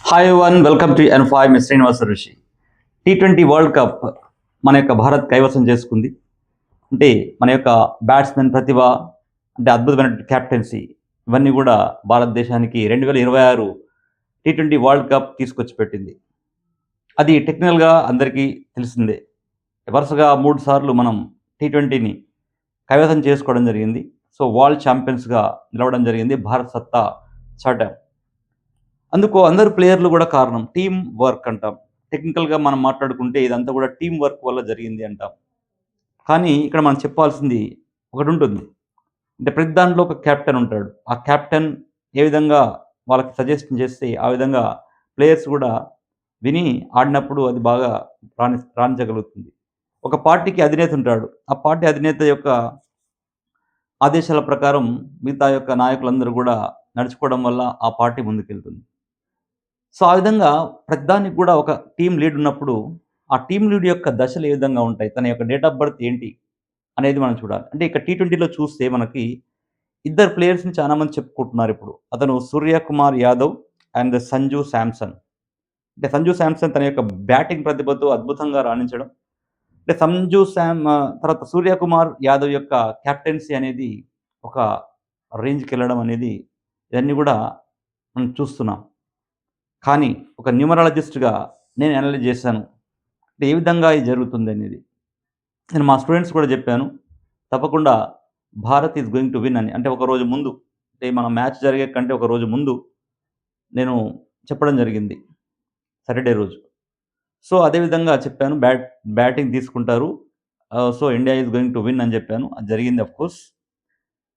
Hi one welcome to N5 miss Srinivasa ఋషి. T20 world cup మన యొక్క భారత్ కైవసం చేసుకుంది. అంటే మన యొక్క బ్యాట్స్మెన్ ప్రతిభ, అంటే అద్భుతమైన క్యాప్టెన్సీ, ఇవన్నీ కూడా భారతదేశానికి 2026 T20 వరల్డ్ కప్ తీసుకొచ్చి పెట్టింది. అది టెక్నికల్గా అందరికీ తెలిసిందే. వరుసగా 3 సార్లు మనం T20ని కైవసం చేసుకోవడం జరిగింది. సో వరల్డ్ ఛాంపియన్స్గా నిలవడం జరిగింది. భారత్ సత్తా చాటాం. అందుకు అందరు ప్లేయర్లు కూడా కారణం. టీమ్ వర్క్ అంటాం. టెక్నికల్‌గా మనం మాట్లాడుకుంటే ఇదంతా కూడా టీమ్ వర్క్ వల్ల జరిగింది అంటాం. కానీ ఇక్కడ మనం చెప్పాల్సింది ఒకటుంటుంది. అంటే ప్రతి దాంట్లో ఒక కెప్టెన్ ఉంటాడు. ఆ కెప్టెన్ ఏ విధంగా వాళ్ళకి సజెషన్ చేస్తే ఆ విధంగా ప్లేయర్స్ కూడా విని ఆడినప్పుడు అది బాగా రాణించగలుగుతుంది. ఒక పార్టీకి అధినేత ఉంటాడు. ఆ పార్టీ అధినేత యొక్క ఆదేశాల ప్రకారం మిగతా యొక్క నాయకులందరూ కూడా నడుచుకోవడం వల్ల ఆ పార్టీ ముందుకెళ్తుంది. సో, ఆ విధంగా ప్రతిదానికి కూడా ఒక టీమ్ లీడ్ ఉన్నప్పుడు, ఆ టీమ్ లీడ్ యొక్క దశలు ఏ విధంగా ఉంటాయి? తన యొక్క డేట్ ఆఫ్ బర్త్ ఏంటి? అనేది మనం చూడాలి. అంటే ఇక్కడ టీ20లో చూస్తే మనకి ఇద్దరు ప్లేయర్స్‌ని చాలా మంది చెప్పుకుంటున్నారిప్పుడు. అతను 'సూర్యకుమార్ యాదవ్' అండ్ 'సంజు శాంసన్'. అంటే 'సంజు శాంసన్' తన యొక్క బ్యాటింగ్ ప్రతిభతో అద్భుతంగా రాణించడం. అంటే తర్వాత 'సూర్యకుమార్ యాదవ్' యొక్క కెప్టెన్సీ అనేది ఒక రేంజ్‌కెళ్ళడం అనేది ఇవన్నీ గూడా మనం చూస్తున్నాం. కానీ ఒక న్యూమరాలజిస్ట్‌గా నేను అనలైజ్ చేశాను. అంటే ఏ విధంగా ఇది జరుగుతుందనేది. నేను మా స్టూడెంట్స్ కూడా చెప్పాను. తప్పకుండా Bharat is going to win అని. అంటే ఒక రోజు ముందు, అంటే మన మ్యాచ్ జరిగే కంటే ఒక రోజు ముందు నేను చెప్పడం జరిగింది. సాటర్‌డే రోజు. సో, అదే విధంగా చెప్పాను. బ్యాటింగ్ తీసుకుంటారు. So, India is going to win అని చెప్పాను. అది జరిగింది ఆఫ్‌కోర్స్.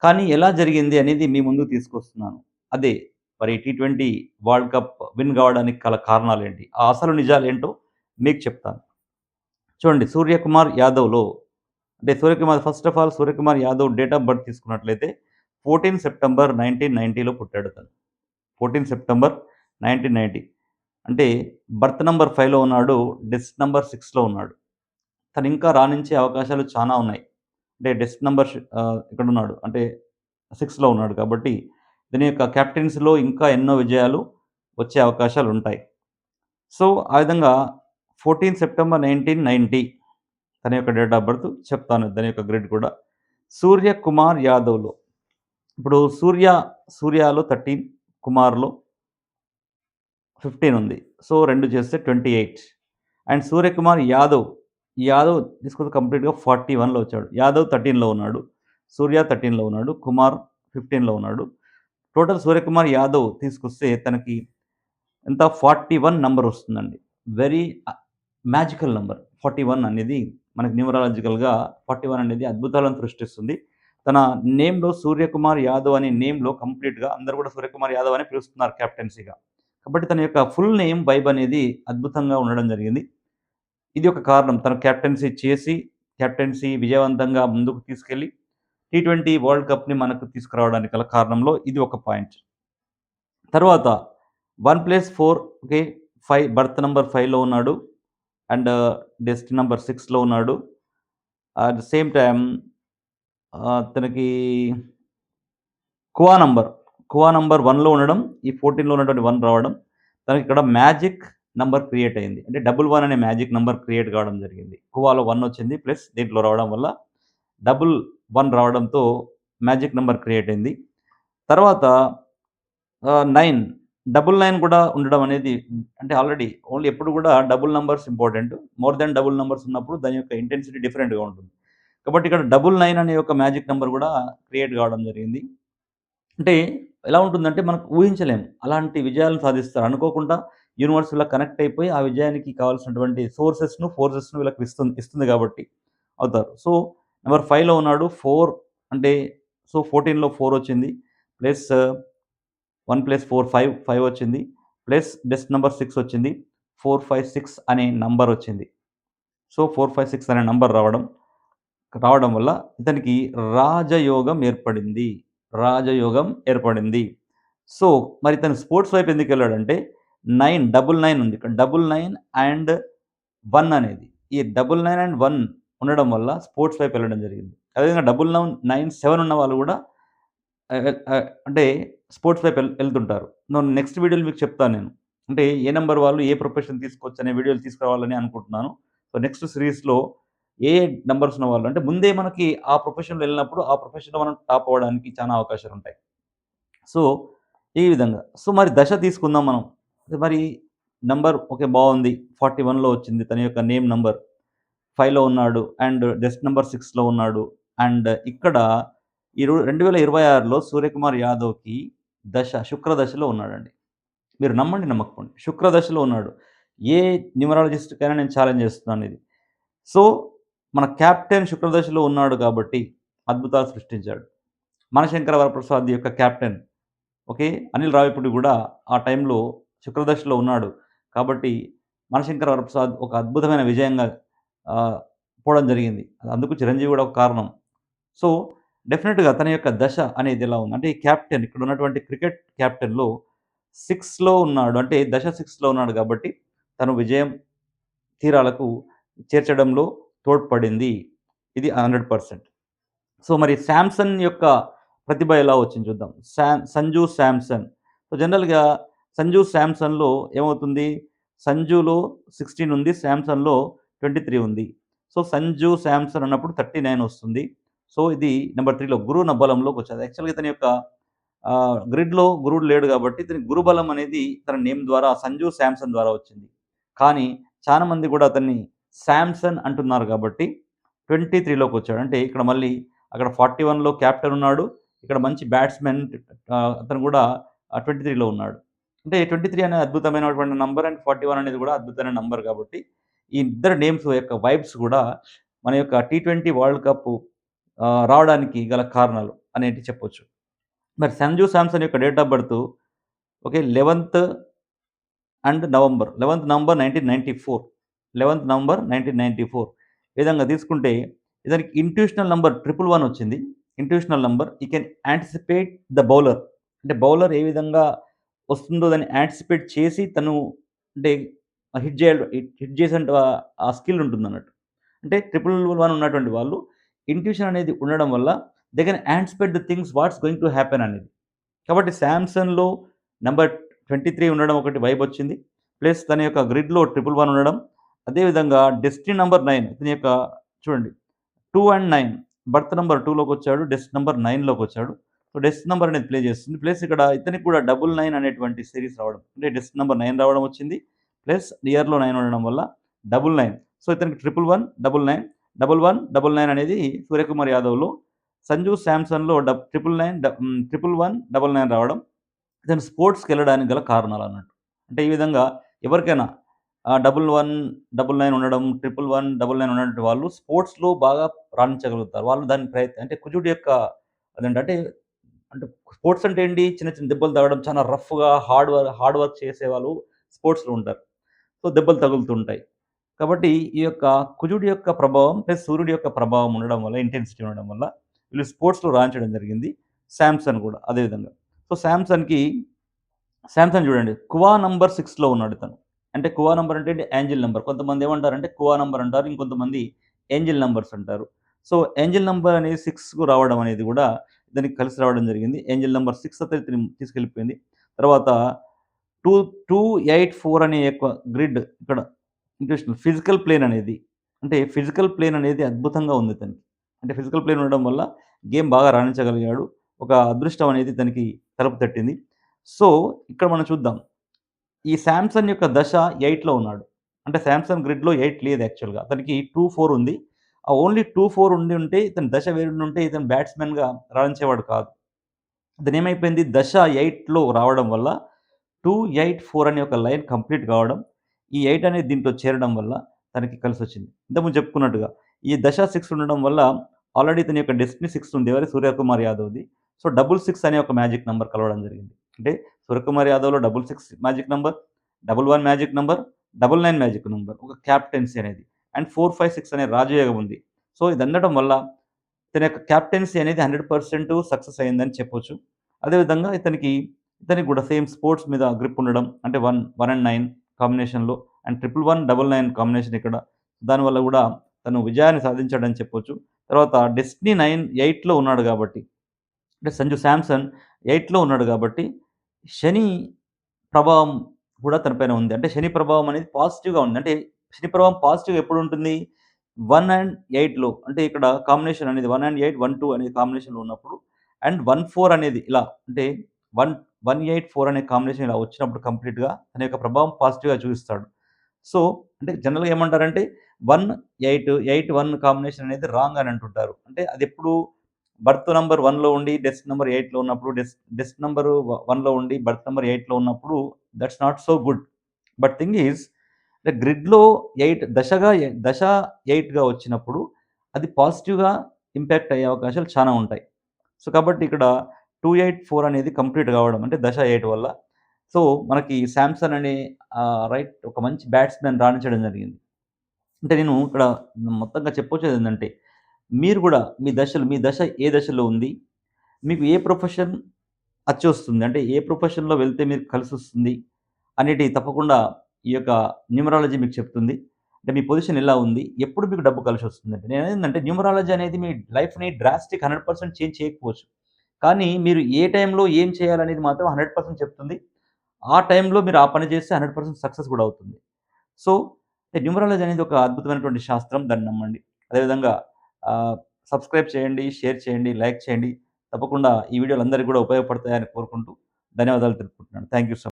కానీ ఎలా జరిగింది అనేది మీ ముందుకు తీసుకొస్తున్నాను. అదే మరి టీ20 వరల్డ్ కప్ విన్ కావడానికి గల కారణాలేంటి? ఆ అసలు నిజాలేంటో మీకు చెప్తాను. చూడండి, 'సూర్యకుమార్ యాదవ్‌లో' అంటే first of all 'Suryakumar Yadav' date of birth తీసుకున్నట్లయితే 14 సెప్టెంబర్ 1990లో పుట్టాడతను. 14 సెప్టెంబర్ 1990. అంటే బర్త్ నంబర్ 5లో ఉన్నాడు. డెత్ నంబర్ 6లో ఉన్నాడు. తను ఇంకా రాణించే అవకాశాలు చానా ఉన్నాయి. అంటే ఇక్కడున్నాడు. అంటే 6లో ఉన్నాడు కాబట్టి దీని యొక్క కెప్టెన్సీలో ఇంకా ఎన్నో విజయాలు వచ్చే అవకాశాలుంటాయి. సో, ఆ విధంగా 14 సెప్టెంబర్ 1990 తన యొక్క డేట్ ఆఫ్ బర్త్ చెప్తాను. దాని యొక్క గ్రేడ్ కూడా. 'సూర్యకుమార్ యాదవ్‌లో' ఇప్పుడు 'సూర్యలో' 13, 'కుమార్‌లో' 15 ఉంది. సో, 2 చేస్తే 28. అండ్ 'సూర్యకుమార్ యాదవ్' తీసుకుంటే కంప్లీట్‌గా 41లో వచ్చాడు. యాదవ్ 13లో ఉన్నాడు. సూర్య 13లో ఉన్నాడు. కుమార్ 15లో ఉన్నాడు. టోటల్ 'సూర్యకుమార్ యాదవ్' తీసుకొస్తే తనకి ఎంత 41 నంబర్ వస్తుందండి. Very magical number. 41 అనేది మనకి న్యూమరాలజికల్‌గా 41 అనేది అద్భుతాలను సృష్టిస్తుంది. తన నేమ్‌లో 'సూర్యకుమార్ యాదవ్' అనే నేమ్‌లో కంప్లీట్‌గా అందరూ కూడా 'సూర్యకుమార్ యాదవ్' అనే పిలుస్తున్నారు కెప్టెన్సీగా. కాబట్టి తన యొక్క ఫుల్ నేమ్ వైబ్ అనేది అద్భుతంగా ఉండడం జరిగింది. ఇది ఒక కారణం. తను కెప్టెన్సీ విజయవంతంగా ముందుకు తీసుకెళ్ళి టీ20 వరల్డ్ కప్‌ని మనకు తీసుకురావడానికి గల కారణంలో ఇది ఒక పాయింట్. తర్వాత 1+4 ఓకే. 5 బర్త్ నంబర్ 5లో ఉన్నాడు. అండ్ డెస్ట్ నంబర్ 6లో ఉన్నాడు. అట్ ద సేమ్ టైమ్ తనకి కువా నంబర్ 1లో ఉండడం, ఈ 14లో ఉన్నటువంటి 1 రావడం, తనకిక్కడ మ్యాజిక్ నంబర్ క్రియేట్ అయింది. అంటే 11 అనే మ్యాజిక్ నంబర్ క్రియేట్ కావడం జరిగింది. కువాలో 1 వచ్చింది. ప్లస్ దీంట్లో రావడం వల్ల 11 రావడంతో మ్యాజిక్ నంబర్ క్రియేట్ అయింది. తర్వాత 9 9 కూడా ఉండడం అనేది, అంటే ఆల్రెడీ ఓన్లీ ఎప్పుడు కూడా double numbers important. More than double numbers ఉన్నప్పుడు దాని యొక్క ఇంటెన్సిటీ డిఫరెంట్‌గా ఉంటుంది. కాబట్టి ఇక్కడ 99 అనే ఒక మ్యాజిక్ నంబర్ కూడా క్రియేట్ కావడం జరిగింది. అంటే ఎలా ఉంటుందంటే మనకు ఊహించలేము. అలాంటి విజయాలను సాధిస్తారు. అనుకోకుండా యూనివర్స్ ఇలా కనెక్ట్ అయిపోయి ఆ విజయానికి కావాల్సినటువంటి ఫోర్సెస్‌ను వీళ్ళకి ఇస్తుంది కాబట్టి అవుతారు. సో, నంబర్ 5లో ఉన్నాడు. 4 అంటే సో, 14లో 4 వచ్చింది. ప్లస్ 1+4 5 వచ్చింది. ప్లస్ డెస్ట్ నంబర్ 6 వచ్చింది. 4, 5, 6 అనే నంబర్ వచ్చింది. సో, 4, 5, 6 అనే నంబర్ రావడం వల్ల ఇతనికి రాజయోగం ఏర్పడింది. సో, మరి తను స్పోర్ట్స్ వైపు ఎందుకెళ్ళాడంటే 9 ఉంది. ఇక్కడ 99 అండ్ 1 అనేది. ఈ 99 అండ్ 1 ఉండడం వల్ల స్పోర్ట్స్ వైపు వెళ్ళడం జరిగింది. అదేవిధంగా 9, 7 ఉన్న వాళ్ళు కూడా అంటే స్పోర్ట్స్ వైపు ఎళ్తుంటారు. నెక్స్ట్ వీడియోలో మీకు చెప్తాను నేను. అంటే ఏ నంబర్ వాళ్ళు ఏ ప్రొఫెషన్ తీసుకోవచ్చు అనే వీడియోలు తీసుకురావాలని అనుకుంటున్నాను. సో నెక్స్ట్ సీరీస్‌లో ఏ నంబర్స్ ఉన్నవాళ్ళు అంటే ముందే మనకి ఆ ప్రొఫెషన్‌లో వెళ్ళినప్పుడు ఆ ప్రొఫెషన్‌లో మనం టాప్ అవ్వడానికి చాలా అవకాశాలుంటాయి. సో, ఈ విధంగా. సో, మరి దశ తీసుకుందాం మనం. మరి నంబర్ ఓకే. బావుంది. 41లో వచ్చింది. తన యొక్క నేమ్ నంబర్. 5లో ఉన్నాడు. అండ్ డెస్క్ నంబర్ 6లో ఉన్నాడు. అండ్ ఇక్కడ 2026లో సూర్యకుమార్ యాదవ్‌కి దశ శుక్ర దశలో ఉన్నాడండి. మీరు నమ్మండి, నమ్మకపోండి. శుక్ర దశలో ఉన్నాడు. ఏ న్యూమరాలజిస్ట్‌కైనా నేను ఛాలెంజ్ చేస్తున్నాను ఇది. సో, మన కెప్టెన్ శుక్ర దశలో ఉన్నాడు కాబట్టి అద్భుతాలు సృష్టించాడు. మనశంకర వరప్రసాద్ యొక్క కెప్టెన్ ఓకే. అనిల్ రావిపూడి గూడా ఆ టైంలో శుక్రదశలో ఉన్నాడు. కాబట్టి మనశంకర వరప్రసాద్ ఒక అద్భుతమైన విజయంగా ఆహ్, పోవడం జరిగింది. అందుకు చిరంజీవి గూడా ఒక కారణం. సో, డెఫినిట్‌గా తన యొక్క దశ అనేది ఎలా ఉంది అంటే ఈ కెప్టెన్ ఇక్కడ ఉన్నటువంటి క్రికెట్ కెప్టెన్‌లో 6లో ఉన్నాడు. అంటే దశ 6లో ఉన్నాడు కాబట్టి తను విజయం తీరాలకు చేర్చడంలో తోడ్పడింది. ఇది 100%. సో, మరి శాంసన్ యొక్క ప్రతిభ ఎలా వచ్చింది చూద్దాం. సంజు శాంసన్. సో, జనరల్‌గా సంజు శాంసన్‌లో ఏమవుతుంది? సంజులో 16 ఉంది. శాంసన్‌లో 23 ఉంది. సో, సంజు శాంసన్ అన్నప్పుడు 39 వస్తుంది. సో, ఇది నంబర్ 3లో గురు బలంలోకొచ్చేది. యాక్చువల్‌గా ఇతని యొక్క గ్రిడ్‌లో గురుడు లేడు కాబట్టి ఇతనికి గురుబలం అనేది తన నేమ్ ద్వారా సంజు శాంసన్ ద్వారా వచ్చింది. కానీ చాలా మంది కూడా అతన్ని శాంసన్ అంటున్నారు కాబట్టి 23లోకొచ్చాడు. అంటే ఇక్కడ మళ్ళీ అక్కడ 41లో కెప్టెన్ ఉన్నాడు. ఇక్కడ మంచి బ్యాట్స్‌మెన్ అతను కూడా 23లో ఉన్నాడు. అంటే 23 అనేది అద్భుతమైనటువంటి నంబర్ అండ్ 41 అనేది కూడా అద్భుతమైన నంబర్ కాబట్టి, ఈ ఇద్దరు నేమ్స్ యొక్క వైబ్స్ కూడా మన యొక్క టీ20 వరల్డ్ కప్ రావడానికి గల కారణాలు అనేటివి చెప్పొచ్చు. మరి సంజు శాంసన్ యొక్క డేట్ ఆఫ్ బర్త్ ఓకే. 11థ్ అండ్ నవంబర్. 11థ్ నవంబర్ 1994. 11థ్ నవంబర్ 1994. ఈ విధంగా తీసుకుంటే ఇతనికి ఇంట్యూషనల్ నంబర్ 111 వచ్చింది. Intuitional number. He can anticipate the bowler. అంటే బౌలర్ ఏ విధంగా వస్తుందో దాన్ని యాంటిసిపేట్ చేసి తను అంటే హిట్ చేసేంత ఆ స్కిల్ ఉంటుందన్నట్టు. అంటే 111 ఉన్నటువంటి వాళ్ళు ఇంట్యూషన్ అనేది ఉండడం వల్ల they can anticipate the things what's going to happen అనేది. కాబట్టి శాంసన్‌లో నంబర్ 23 ఉండడం ఒకటి వైబొచ్చింది. ప్లస్ తన యొక్క గ్రిడ్‌లో 111 ఉండడం. అదే విధంగా డెస్టినీ నంబర్ 9 ఇతని యొక్క చూడండి 2 అండ్ 9 బర్త్ నంబర్ 2లోకొచ్చాడు. డెస్ట్ నంబర్ 9లోకొచ్చాడు. సో, డెస్ట్ నంబర్ అనేది ప్లే చేస్తుంది. ప్లస్ ఇక్కడ ఇతనికి కూడా 99 అనేటువంటి సీరీస్ రావడం. అంటే డెస్ట్ నంబర్ 9 రావడం వచ్చింది. ప్లస్ ఇయర్‌లో 9 ఉండడం వల్ల 99. సో, ఇతనికి 111, 99, 11, 99 అనేది సూర్యకుమార్ యాదవ్‌లో, సంజు శాంసన్‌లో 111, 99 రావడం. ఇతను స్పోర్ట్స్‌కెళ్ళడానికి గల కారణాలన్నట్టు. అంటే ఈ విధంగా ఎవరికైనా 11, 99 ఉండడం, 11, 99 ఉన్నటువంటి వాళ్ళు స్పోర్ట్స్‌లో బాగా రాణించగలుగుతారు. వాళ్ళు దాని అంటే కుజుడు యొక్క అదేంటి అంటే స్పోర్ట్స్ అంటే ఏంటి? చిన్న చిన్న దెబ్బలు తగలడం, చాలా రఫ్‌గా హార్డ్ వర్క్ చేసేవాళ్ళు స్పోర్ట్స్‌లో ఉంటారు. సో, దెబ్బలు తగులుతుంటాయి. కాబట్టి ఈ యొక్క కుజుడి యొక్క ప్రభావం ప్లస్ సూర్యుడి యొక్క ప్రభావం ఉండడం వల్ల, ఇంటెన్సిటీ ఉండడం వల్ల వీళ్ళు స్పోర్ట్స్‌లో రాణించడం జరిగింది. శాంసన్ కూడా అదే విధంగా. సో, శాంసన్ చూడండి. కువా నంబర్ 6లో ఉన్నాడు ఇతను. అంటే కువా నంబర్ అంటే ఏంజెల్ నంబర్. కొంతమంది ఏమంటారంటే కువా నంబర్ అంటారు. ఇంకొంతమంది ఏంజెల్ నంబర్స్ అంటారు. సో, ఏంజెల్ నంబర్ అనేది 6కు రావడం అనేది కూడా ఇతనికి కలిసి రావడం జరిగింది. ఏంజెల్ నంబర్ 6 అయితే ఇతన్ని తీసుకెళ్ళిపోయింది. తర్వాత 2, 284 అనే యొక్క గ్రిడ్ ఇక్కడ ఇంట్యూషనల్ ఫిజికల్ ప్లేన్ అనేది. అంటే ఫిజికల్ ప్లేన్ అనేది అద్భుతంగా ఉంది ఇతనికి. అంటే ఫిజికల్ ప్లేన్ ఉండడం వల్ల గేమ్ బాగా రాణించగలిగాడు. ఒక అదృష్టం అనేది ఇతనికి తలుపు తట్టింది. సో, ఇక్కడ మనం చూద్దాం. ఈ శాంసన్ యొక్క దశ 8లో ఉన్నాడు. అంటే శాంసన్ గ్రిడ్‌లో 8 లేదు యాక్చువల్‌గా. అతనికి 2, 4 ఉంది. ఆ ఓన్లీ 2, 4 ఉండి ఉంటే ఇతని దశ వేరుండుంటే ఇతను బ్యాట్స్‌మెన్‌గా రాణించేవాడు కాదు. ఇతనేమైపోయింది దశ 8లో రావడం వల్ల 284 అనే ఒక లైన్ కంప్లీట్ కావడం. ఈ 8 అనేది దీంట్లో చేరడం వల్ల తనకి కలిసొచ్చింది. ఇంతకుముందు చెప్పుకున్నట్టుగా ఈ దశ 6 ఉండడం వల్ల ఆల్రెడీ ఇతని యొక్క డెస్టినీ 6 ఉంది. ఎవరి 'సూర్యకుమార్ యాదవ్‌ది'. సో, 666 అనే ఒక మ్యాజిక్ నంబర్ కలవడం జరిగింది. అంటే 'సూర్యకుమార్ యాదవ్‌లో 66 magic number, 11 magic number, 99 magic number. ఒక క్యాప్టెన్సీ అనేది. అండ్ 4, 5, 6 అనే రాజయోగం ఉంది. సో, ఇది అందడం వల్ల ఇతని యొక్క క్యాప్టెన్సీ అనేది 100% సక్సెస్ అయిందని చెప్పొచ్చు. అదేవిధంగా ఇతనికి కూడా సేమ్ స్పోర్ట్స్ మీద గ్రిప్ ఉండడం. అంటే 1 అండ్ 9 కాంబినేషన్‌లో అండ్ 11, 99 కాంబినేషన్ ఇక్కడ. దానివల్ల గూడా తను విజయాన్ని సాధించాడని చెప్పొచ్చు. తర్వాత డెస్టినీ 8లో ఉన్నాడు గాబట్టి, అంటే సంజు శాంసన్ 8లో ఉన్నాడు గాబట్టి, శని ప్రభావం కూడా తన పైన ఉంది. అంటే శని ప్రభావం అనేది పాజిటివ్‌గా ఉంది. అంటే శని ప్రభావం పాజిటివ్ ఎప్పుడుంటుంది? 1 అండ్ 8లో అంటే ఇక్కడ కాంబినేషన్ అనేది 1 అండ్ 8, 1, 2 అనేది కాంబినేషన్‌లో ఉన్నప్పుడు అండ్ 1, 4 అనేది ఇలా అంటే 1, 1, 8, 4 అనే కాంబినేషన్ ఇలా వచ్చినప్పుడు కంప్లీట్‌గా తన యొక్క ప్రభావం పాజిటివ్‌గా చూపిస్తాడు. సో, అంటే జనరల్‌గా ఏమంటారంటే 1, 8, 8, 1 కాంబినేషన్ అనేది రాంగ్ అని అంటుంటారు. అంటే అదెప్పుడు బర్త్ నంబర్ 1లో ఉండి డెత్ నంబర్ 8లో ఉన్నప్పుడు డెత్ నంబర్ 1లో ఉండి బర్త్ నంబర్ 8లో ఉన్నప్పుడు that's not so good. But thing is గ్రిడ్‌లో 8 దశ 8గా వచ్చినప్పుడు అది పాజిటివ్‌గా ఇంపాక్ట్ అయ్యే అవకాశాలు చానా ఉంటాయి. సో, కాబట్టి ఇక్కడ 284 అనేది కంప్లీట్ కావడం అంటే దశ 8 వల్ల. సో, మనకి శాంసన్ అనే ఒక మంచి బ్యాట్స్‌మన్ రాణించడం జరిగింది. అంటే నేను ఇక్కడ మొత్తంగా చెప్పొచ్చేదేంటంటే, మీరు గూడా మీ దశ ఏ దశలో ఉంది? మీకు ఏ ప్రొఫెషన్ అచ్చొస్తుంది? అంటే ఏ ప్రొఫెషన్‌లో వెళ్తే మీకు కలిసొస్తుంది? అనేటివి తప్పకుండా ఈ యొక్క న్యూమరాలజీ మీకు చెప్తుంది. అంటే మీ పొజిషన్ ఎలా ఉంది? ఎప్పుడు మీకు డబ్బు కలిసొస్తుందంటే నేననేదేంటంటే న్యూమరాలజీ అనేది మీ లైఫ్‌ని డ్రాస్టిక్ 100% చేంజ్ చేయకపోవచ్చు. కానీ మీరు ఏ టైంలో ఏం చేయాలనేది మాత్రం 100% చెప్తుంది. ఆ టైంలో మీరు ఆ పని చేస్తే 100% సక్సెస్ కూడా అవుతుంది. సో, న్యూమరాలజీ అనేది ఒక అద్భుతమైనటువంటి శాస్త్రం. దాన్ని నమ్మండి. అదేవిధంగా ఆహ్, సబ్స్క్రైబ్ చేయండి, షేర్ చేయండి, లైక్ చేయండి. తప్పకుండా ఈ వీడియోలు అందరికి కూడా ఉపయోగపడతాయని కోరుకుంటూ ధన్యవాదాలు తెలుపుకుంటున్నాను. Thank you so